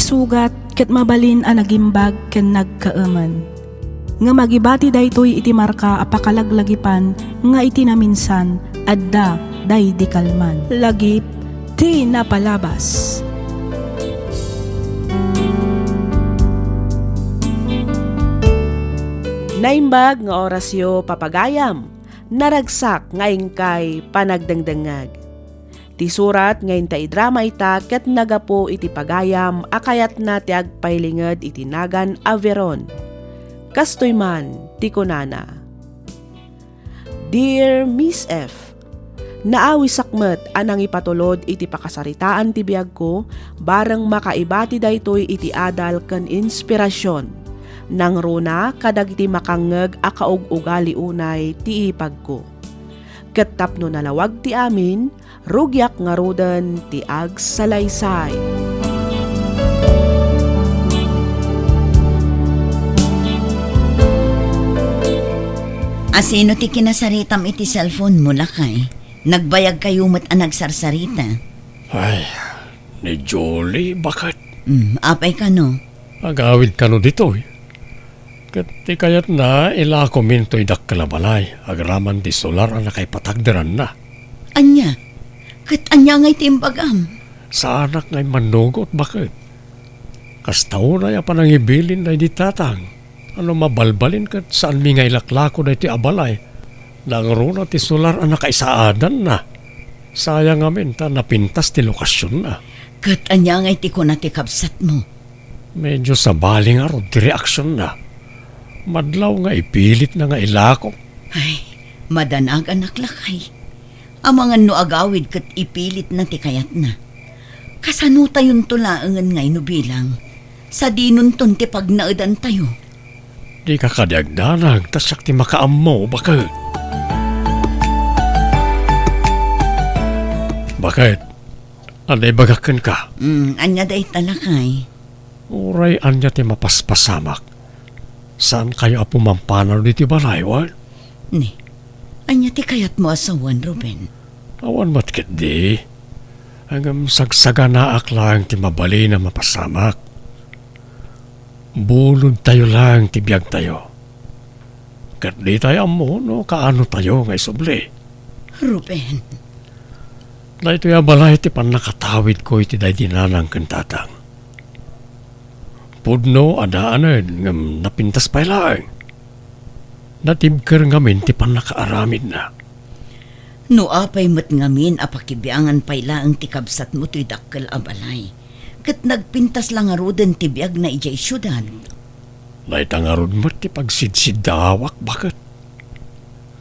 sugat ket mabalin a nagimbag ken nagkaaman. Nga magibati daytoy iti marka apakalaglagipan nga iti naminsan adda day di kalman. Lagip ti napalabas. Naimbag nga orasyo papagayam, naragsak ngayon kay panagdangdangag. Ti surat ngayon ta idrama ita ket nagapo iti pagayam akayat na ti agpailinged iti nagan Averon. Kastoy man ti kunana. Dear Miss F, naawi sakmet anang ipatulod iti pakasaritaan ti biag ko bareng makaibati daytoy iti adal ken inspirasyon. Nang runa kadag iti makangeg a kaug-ugali unay ti ipag ko. Ket tapno nalawag ti amin, rugyak nga roden ti agsalaysay. Asino ti kinasaritam iti cellphone mo lakay? Nagbayag kayo mat ang nagsarsarita. Ay, ni Jolie, bakit? Apay ka no? Agawid ka no dito eh. Kat ti kayat na ilako minto'y dakkalabalay. Agraman ti solar ang nakaypatagdaran na. Anya? Kat anya ngay timbagam? Sa anak ngay manugot, bakit? Kastaw na ya panangibilin na di tatang. Ano mabalbalin kat saan mi ngay laklako na iti abalay. Nangruna ti solar ang nakaisaadan na. Sayang amin ta napintas ti lokasyon na. Kat anya ngay ti ko na ti kapsat mo? Medyo sabaling aro ti reaksyon na. Madlaw nga ipilit na nga ilako. Ay, madanag anak lakay. Amangan no agawid kat ipilit na ti kayat na. Kasano tayon tulaangan ngay no bilang. Sa dinon ton ti pagnaadan tayo. Di ka kadagdanag, tasyak ti makaammo, bakit? Bakit? Anay bagakan ka? Anya day talakay. Uray anya ti mapaspasamak. Saan kayo apumampanaw di ti balaywan? Ni, anya ti kayat mo asawan, Ruben? Awan matkit di. Hanggang sagsaga na aklang ti mabali na mapasamak. Bulod tayo lang ti biyag tayo. Kat di tayo amo, no? Kaano tayo ngay subli? Ruben. Na ito ya balay ti panakatawid ko iti day dinanang kantatang. Pudno adaanan ngam napintas pa lang. Natibker ngamin ti panakaaramid na. No apay mat ngamin apakibiangan payla ang tikabsat mo to'y dakkel abalay. Kat nagpintas lang arudan ti biag na ijay syudad. Naitang arud mo ti pagsidsid dawak, bakit?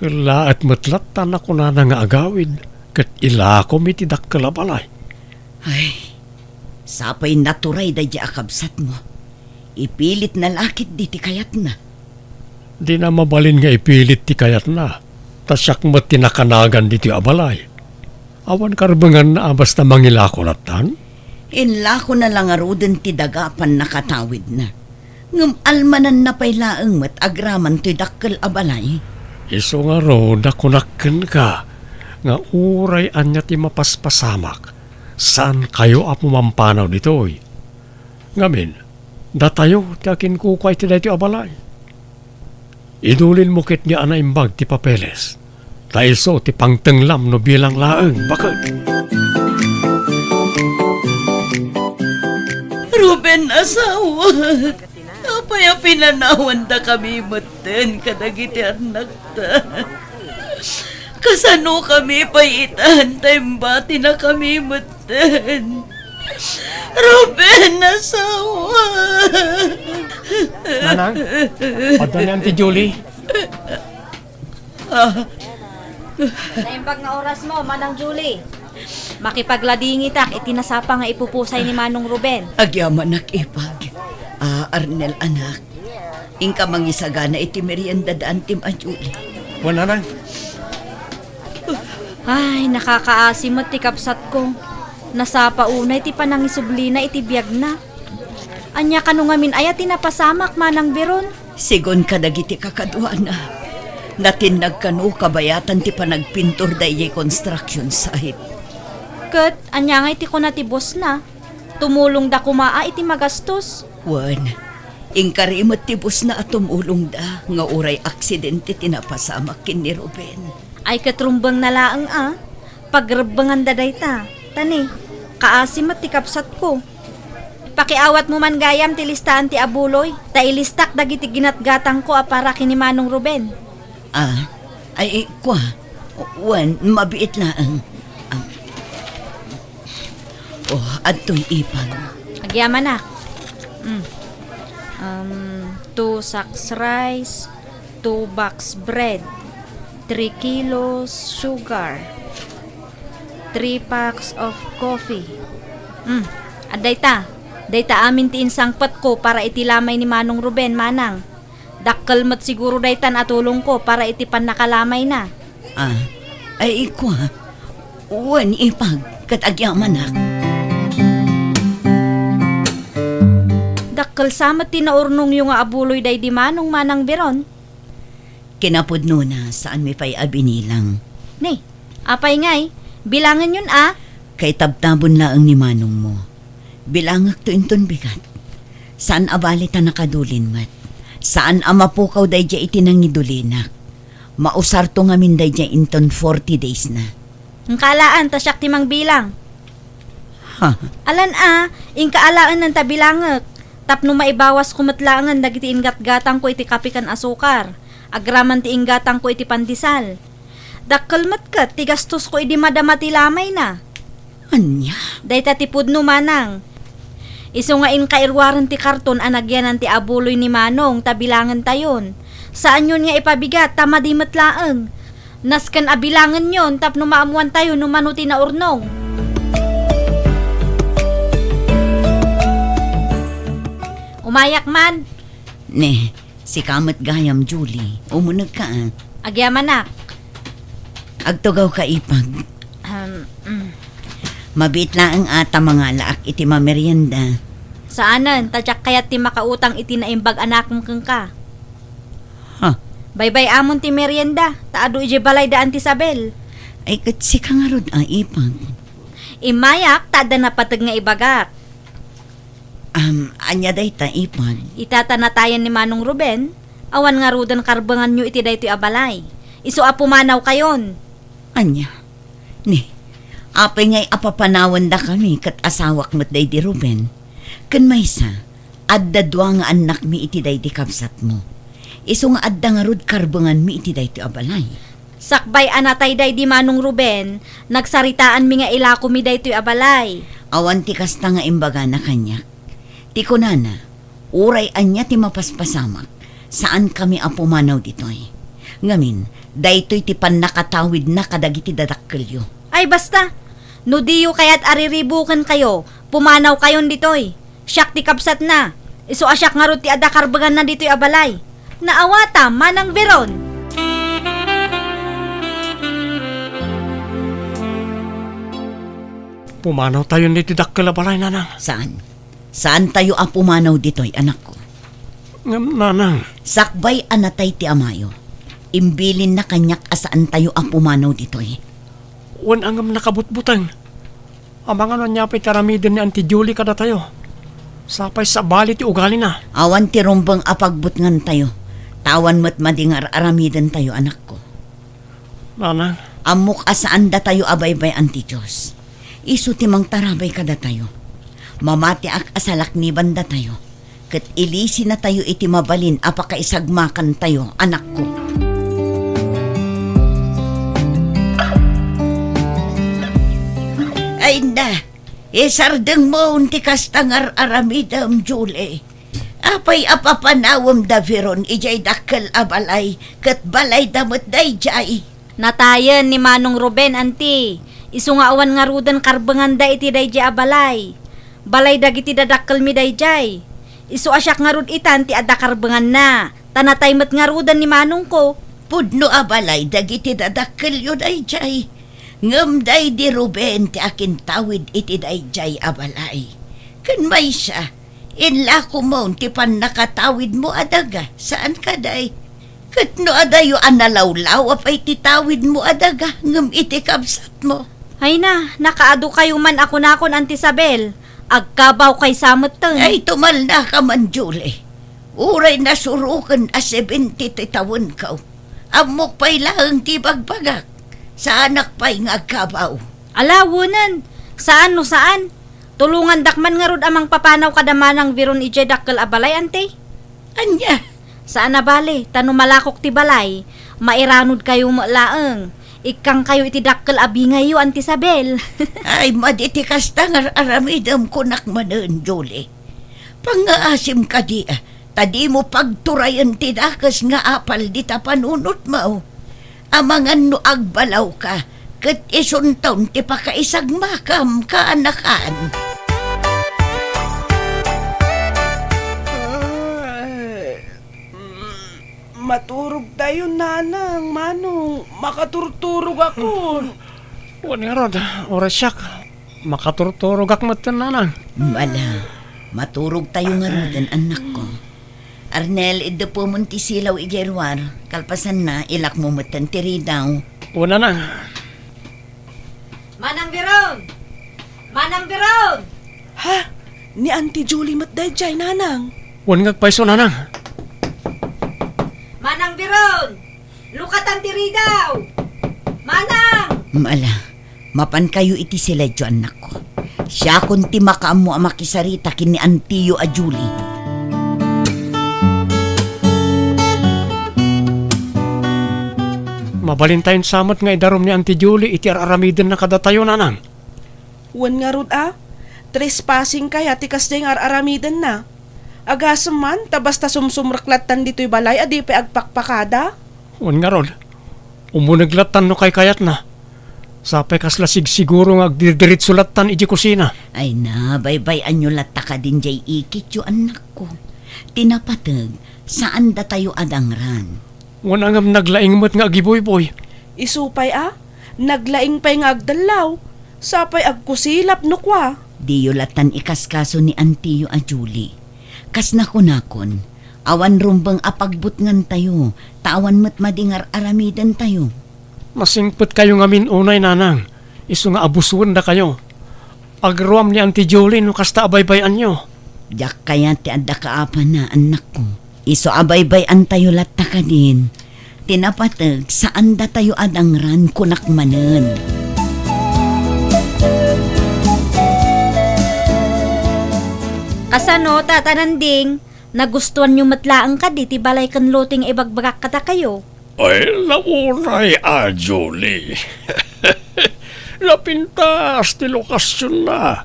Kala at matlat tan ako na nga agawid. Kat ilako mi ti dakkel abalay. Ay, sapay naturay da di akabsat mo. Ipilit na lakit di ti kayat na. Di na mabalin nga ipilit ti kayat na. Tasyak mo tinakanagan di ti abalay. Awan karbangan na basta mangilako latan? Inlako na lang arudan ti dagapan nakatawid na. Ngam almanan na paylaang mat agraman to'y dakkel abalay. Iso nga ro, dakunakken ka. Nga uray anya ti mapaspasamak. Saan kayo apumampanaw ditoy? Ngamin, datayo ti akin kukay ti dati abalay. Idulin mo kit niya ana imbag ti papeles. Taiso ti pangtenglam no bilang laeng, bakit? Ruben, asawa. Apaya pinanawan da kami maten kadagiti anak ta. Kasano kami payitan taimbati na kami maten. Ruben, asawa. Nanang, padalian ti Julie. Naimbag nga oras mo, Manang Julie. Makipagladingi tak, itinasapa nga ipupusay ni Manong Ruben. Agyaman nakipag. Arnel anak. Ingka mangisagana iti merienda daan tim Julie. Nanang. Ay, nakakaasimot ti kapsat ko. Nasapa unay ti panangisublina iti biyag na. Anya kanu ngamin aya tinapasamak Manang Biron. Sigon kadagiti kakadwana. Natinag kanu kabayatan ti panagpintor da iyay construction site. Ket, anya nga iti ko na ti boss na. tumulong da kumaa iti magastos. Wan, ingkarimot tibos na atumulong da, nga uray aksidente tinapasamak kin ni Ruben. Ay katrumbang nalaang pagrebangan da dayta. Tani, kaasim at tikapsat ko. Pakiawat mo man gayam ti listaan ti abuloy, ta ilistak dagiti ginatgatang ko para kini Manong Ruben. Ay, kwa, wan, mabiit lang. Adto'y ipag. Agyaman na. 2 sacks rice, 2 box bread, 3 kilos sugar, 3 packs of coffee. Dayta amin ti insangpat ko para itilamay ni Manong Ruben, manang. Dakkalmat siguro daytan atulong ko para itipan nakalamay na. Ay, kwa, wan ipag, katagyaman na. Dakkal samat tinaurnong yung abuloy day di Manong manang beron. Kinapudno na saan mi pa'y abinilang. Ni, apay ngay, bilangan yun Kay tabtabon laang ni Manong mo. Bilangak to inton bigat. Saan abalita nakadulin mat? Saan amapukaw day dya itinangidulinak? Mausar to ngamin day dya inton 40 days na. Ang kalaan, tasyak timang bilang. Ha? Alan ing kaalaan ng tabilangak. Tapno maibawas kumatlangan dagiti ingat-gatang ko iti kapikan asukar. Agraman ti ingatang ko iti pandisal. Dakkalmat kat, ti gastos ko iti madamati lamay na. Anya? Dayta ti pudno manang. Iso nga in kairwaran ti karton anagyanan ti abuloy ni Manong tabilangan tayon. Saan yun nga ipabigat tamadimat laeng. Naskan abilangan yon tapno maamuan tayo numanuti na urnong. Umayak man. Ne, si kamat gayam Julie. Umunag ka Agyaman na. Agtugaw ka ipag. Mabit na ang ata mga laak iti mamerienda. Saanan, tadyak kayat ti makautang iti naimbag anak mong ka. Ha? Baybay amon ti merienda, taado ije balay daan ti Sabel. Ay katsi ka nga rod ipag. Imayak, tada na patag nga ibagak. Anya day ta ipag. Itatanatayan ni Manong Ruben, awan nga rudan karbangan nyo iti daytoy abalay. Iso apumanaw kayon. Anya? Ni, apay ngay apapanawan da kami kat asawak mat day di Ruben. Kan maysa, adda dua nga anak mi iti day di kapsat mo. Iso nga adda nga rod karbangan mi iti day ti abalay. Sakbay anatay day di Manong Ruben, nagsaritaan mi nga ilako mi daytoy abalay. Awan ti kasta nga imbaga na kanyak. Ti kunana, uray anya ti mapaspasamak, saan kami apumanaw ditoy. Ngamin, daytoy ti pan nakatawid na kadagiti dadakkelyo. Ay basta, no diyo kaya't ariribukan kayo, pumanaw kayon ditoy. Siyak ti kapsat na, iso asyak nga ti adakarbagan na ditoy abalay. Naawata, manang beron. Pumanaw tayo ni tidakkel abalay, nanang. Saan? Saan tayo apumanaw ditoy, anak ko? Nanang, Sakbay anatay ti amayo. Imbilin na kanyak asaan tayo apumanaw ditoy. wan angam nakabutbutang. Amang ano niya taramidin ni Auntie Julie kada tayo. Sapay sa bali ti ugali na. Awan ti rumbang apagbutngan tayo. Tawan mo't madingar aramidan tayo, anak ko. Nanang, Amok asaan da tayo abaybay anti Diyos. Isu timang tarabay kada tayo. Mamati ak asalak ni banda tayo. Kat ilisi na tayo iti mabalin apakaisagmakan tayo, anak ko. Ay na, isardeng mo unti kastangar aramidam, Julie. Apay apapanawam da veron ijay dakkel abalay, kat balay damot day jay. Natayan ni Manong Ruben, anti. Isu nga awan nga rudan karbangan da iti day abalay. Balay dagiti dadakkel mi dayjay. Isu asyak nga rud itan ti adakarbangan na. Tanatay met nga rudan ni Manong ko. Pudno abalay dagiti dadakkel yun ay jay. Ngam day di Ruben ti akin tawid iti dayjay abalay. Kan may siya, inla ko mo ti pan nakatawid mo adaga. Saan ka day? Kat no adayo analawlaw apay ti tawid mo adaga. Ngam iti kabsat mo. Hay na, nakaado kayo man ako nakon, Auntie Isabel. Agkabaw kay samot tang. Ay, tumal na ka man, Julie. Uray na surukan a 70 taon ka. Amok pa'y lang ti bagbagak. Sa anak pa'y ngagkabaw. Alawonan, saan no saan? Tulungan dakman nga rod amang papanaw kadamanang biron ije dakkel abalay, ante. Anya, Saan na bale, tano malakok ti balay, mairanod kayo malaeng. Ikang kayo iti dakkel abi ngayo, Auntie Isabel. ay maditikas tangar aramidam kunak manen, Julie. Pangaasim ka di, tadi mo pagturayan ti dakas nga apal di ta panunot mo. Amangan no agbalaw ka, ket isuntaw ti pakaisag makam kaanakan. Maturog tayo, nanang, manong. Makaturturog ako. Wan nga rod, orasyak. Makaturturog ak matan nanang. Mala, maturog tayo nga rodan, anak ko. Arnel, ida po munti silaw igerwar. Kalpasan na, ilak mo matan tiri daw. Wan nanang. Manang biron! Manang biron! Ha? Ni Auntie Julie matdayjay, nanang. Wan nga paiso nanang. Manang biron! Lukatan tiri daw! Manang! Mala, mapan kayo iti sila jo, anak ko. Siya kunti makaamo ang makisarita kini Antiyo a Julie. Mabalintayon samot nga idarom ni Auntie Julie iti aramiden na kadatayo nanang. Wan nga rod trespassing kaya tikas day nga aramidan na. Agasam man, tabasta sumsumraklatan dito'y balay, adi pa agpakpakada. Wan nga rod. Umunaglatan no kay kayat na. Sapay kaslasig siguro nga agdidirit sulatan iji kusina. Ay na, baybay anyo lata ka din jay ikit yo, anak ko. Tinapatag, saan da tayo adangran? Wan angam naglaingmat nga agiboy-boy. Isupay naglaing pa'y nga agdalaw. Sapay agkusilap no kwa. Di yo latan ikaskaso ni Antiyo a Julie. Kas nakunakon, awan rumbang apagbutngan tayo, tawan mo't madingar aramidan tayo. Masingpet kayo nga minunay nanang. Isu nga abusuan da kayo. Agruam ni Auntie Julie no kasta abaybayan nyo. Diyak kaya ti adda kaapan na, anak ko. Iso abaybayan tayo latta ka din. Tinapatag, saan da tayo adangran kunak manen. Kasano, tatananding, nagustuhan nyo matlaang ka di, ti balay kan loting ibagbagak kata kayo. Ay, lauray Julie. Napintas ti lokasyon na.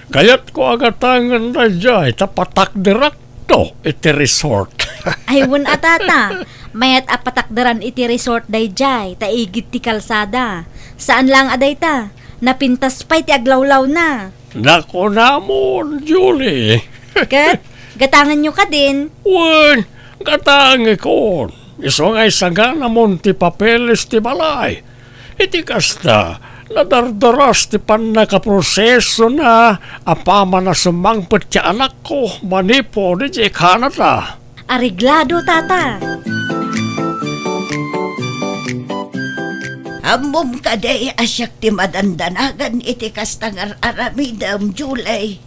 Kaya't ko agatangan na jay tapatak direkto iti resort. Ay, wun atata, mayat apatakdaran iti resort day jay, taigit ti kalsada. Saan lang aday ta? Napintas pa'y ti aglawlaw na. Nako namon, Julie. Kat, gatangan nyo ka din. Wan, katangi ko. Iso ngay saga namon ti papeles ti balay. Iti kasta, nadardaras ti pan nakaproseso na apama na sumangpet ti anak ko manipo di Canada. Ariglado, tata. Amom kaday asyak ti madandanagan iti kastangar aramidam, Julie.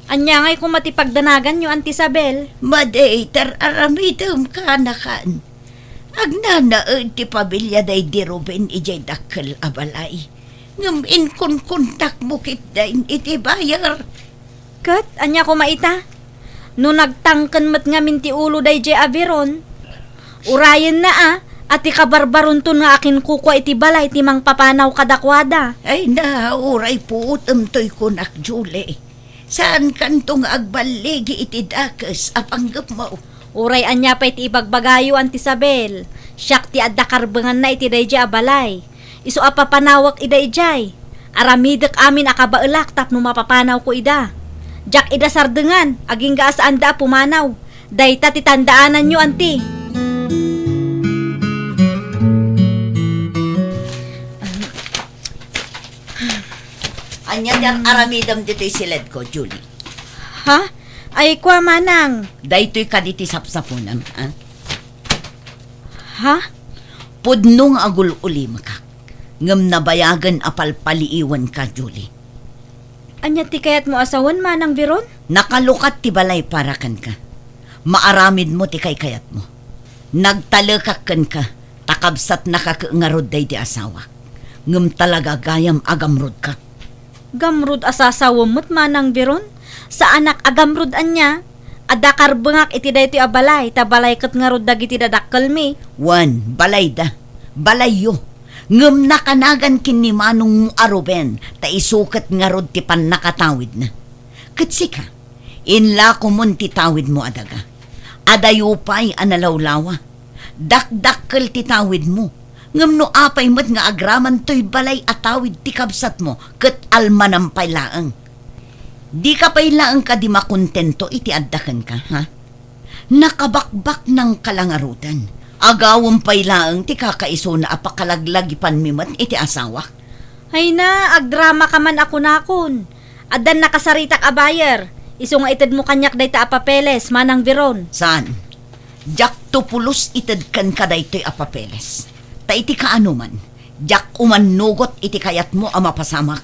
Anya ngay kung matipagdanagan nyo, Auntie Isabel. Maday tar aramidam kanakan. Agnanaon ti pabilya day di Ruben ijay dakkel abalay. Ngam inkunkuntak mo kitdain iti bayar. Kat, anya ko maita? No nagtangken met nga minti ulo day jay abiron. Urayan na at ikabarbaron to nga akin kukwa iti balay ti mang papanaw kadakwada. Ay nauray po utamtoy kunak, Julie. Saan kantong agbaligi iti dakas apanggap mo? Uray anya pa iti ibagbagayo, Auntie Isabel. Siyak ti adda karbengan na iti day jay abalay. Iso apapanawak iday jay. Aramidak amin akabaelak tapno mapapanaw ko ida. Jak ida sardengan, aging gaasaan da pumanaw. Dayta ti tandaanan nyo, Auntie. Anya dar aramidam dito'y silid ko, Julie. Ha? Ay kwa manang. Dayto'y kaditi sapsapunan, ha? Ha? Pudnong agul uli makak. Ngam nabayagan apalpaliiwan ka, Julie. Anya ti kayat mo asawan manang Veron? Nakalukat ti balay para kan ka. Maaramid mo ti kayat mo. Nagtalakakan ka, takabsat nakakaangarod day di asawa. Ngam talaga gayam agamrod ka. Gamrud asasawam mo't manang Veron? Sa anak agamrud anya? Adakar bengak iti daytoy a balay, ta balay ket ngarud dagiti dadakkel mi. Wan, balay da. Balayo. Ngam nakanagan kin ni Manong Aruben, ta isukat ngarod ti pan nakatawid na. Katsi ka, inla ko mon ti tawid mo adaga. Adayupay analawlawa. Dakdakkel ti tawid mo. Ngam no apay mo't nga agraman to'y balay atawid ti kabsat mo, ket almanampay laang. Di ka pay laang ka di makontento iti addakan ka, ha? Nakabakbak ng kalangarutan. Agawang pay laang ti kakaiso na apakalaglagipan mimat iti asawa. Hay na, agdrama ka man ako nakon. Adan nakasaritak a bayer. Iso nga ited mo kanyak day ta apapeles, manang Veron. Saan? Jak tupulos ited kan kadaytoy apapeles. Ta iti kaano man, jak umanugot iti kayat mo ama pasamak.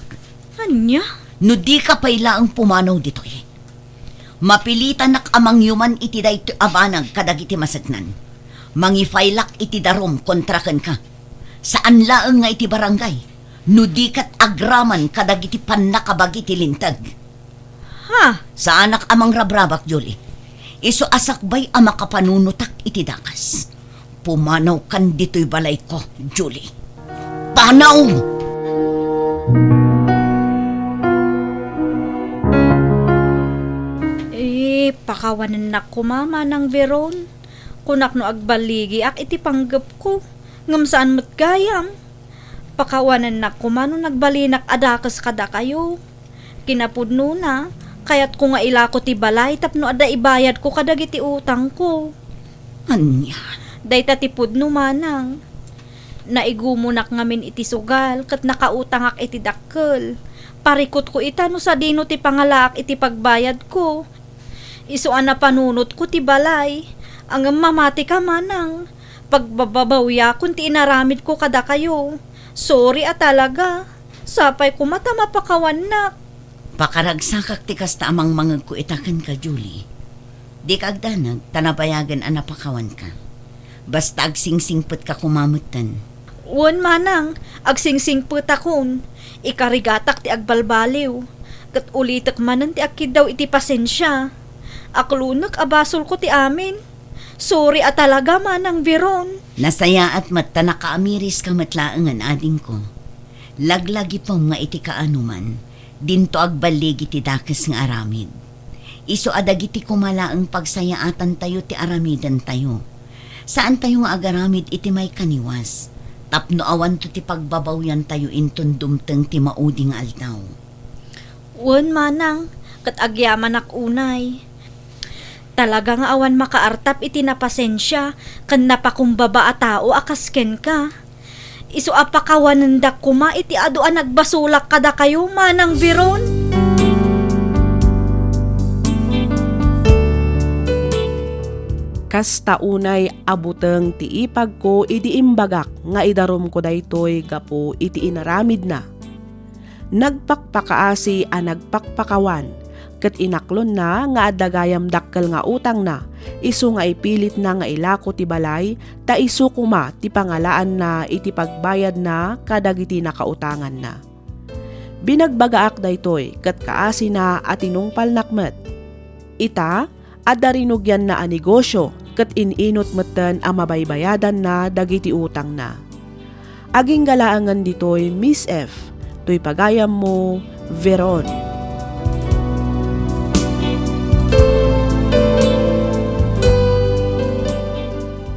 Anya? No di ka payla ang pumanaw ditoy. Mapilitan nak amang yuman iti daytoy abanag kadagiti masatnan. Mangifaylak iti darom kontraken ka. Saan laeng nga iti barangay? No di kat agraman kadagiti pannakabagiti lintag. Ha? Sa anak amang rabrabak, Julie. Iso asakbay ama kapanunutak iti dakas. Pumanaw kan dito'y balay ko, Julie. Panaw! Pakawanan na ko mama ng Veron. Kunak no agbaligi ak iti panggap ko. Ngam saan mo't gayam. Pakawanan na ko mano nagbalinak adakas kada kayo. Kinapudno na, kaya't ko nga ilako ti balay tapno ada ibayad ko kadagiti utang ko. Anya? Dayta ti pudno manang. Naigumunak ngamin iti sugal kat nakautang ak iti dakkel. Parikot ko ita no sa dino ti pangalak iti pagbayad ko. Isuan na panunot ko ti balay. Ang mamati ka manang. Pagbabawya kun ti inaramid ko kada kayo. Sorry talaga. Sapay ko mata mapakawanak. Pakaragsakak ti kasta amang mangag ko itakan ka, Julie. Di ka agdanag, tanabayagan anapakawan ka. Basta agsingsingpet ka kumamutan. Uwan manang, agsingsingpet akon. Ikarigatak ti agbalbaliw. Kat ulitak manan ti akid daw iti pasensya. Aklunak abasol ko ti amin. Sorry talaga manang Veron. Nasaya at mat nakaamiris ka matlaangan ading ko. Laglagi pa nga iti kaanuman. Dinto agbaligi ti dakas nga aramid. Iso adagiti kumalaang pagsayaatan tayo ti aramidan tayo. Saan tayo nga agaramid iti may kaniwas? Tapno awan to ti pagbabawyan tayo inton dumteng ti maudi nga altaw. Uwan manang, kat agyaman ak unay. Talaga nga awan makaartap iti napasensya, kan napakumbaba a tao akasken ka. Iso apakawanandak kuma iti aduan nagbasulak kada kayo manang Veron. Kasta unay abuteng ti ipag ko iti imbagak nga idarom ko daytoy gapo iti inaramid na. Nagpakpakaasi a nagpakpakawan, ket inaklon na nga adagayam dakkel nga utang na, isu nga ipilit na nga ilako ti balay, ta isu kuma ti pangalaan na iti pagbayad na kadagiti nakautangan na. Binagbagaak daytoy ket kaasi na at tinungpal nakmet. Ita, adda rinugyan na a negosyo, ket ininot metten a mabaybayadan na dagiti utang na. Aging galaangan ditoy Miss F, to'y pagayam mo, Veron.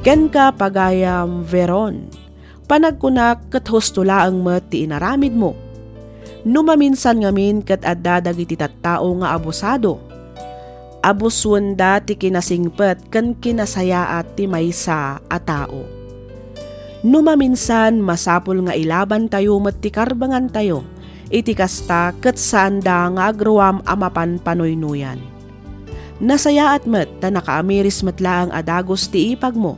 Ken ka pagayam Veron, panagkunak ket hustulaang met ti inaramid mo. Numaminsan ngamin ket adda dagiti tattao nga abusado. Abuswenda ti kinasingpet ken kinasayaat ti maysa a tao. Numaminsan masapul nga ilaban tayo met ti karbangan tayo, iti kasta ket saanda nga agruam amapan panoynuyan. Nasayaat met ta nakaamiris met laang adagos ti ipag mo.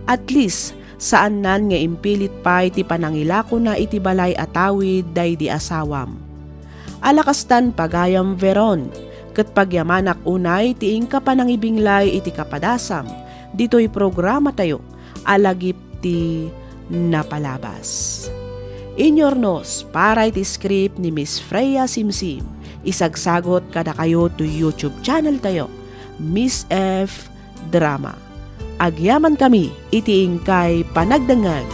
At least, saan nan nga impilit pa iti panangilako na iti balay atawid day di asawam. Alakastan pagayam veron, ket pagyamanak unay ti ingka panangibinglay iti kapadasam, dito'y programa tayo, alagip ti napalabas. Inyornos para iti script ni Miss Freya Simsim, isagsagot kada kayo to YouTube channel tayo, Miss F Drama. Agyaman kami, iti ingkay panagdangag,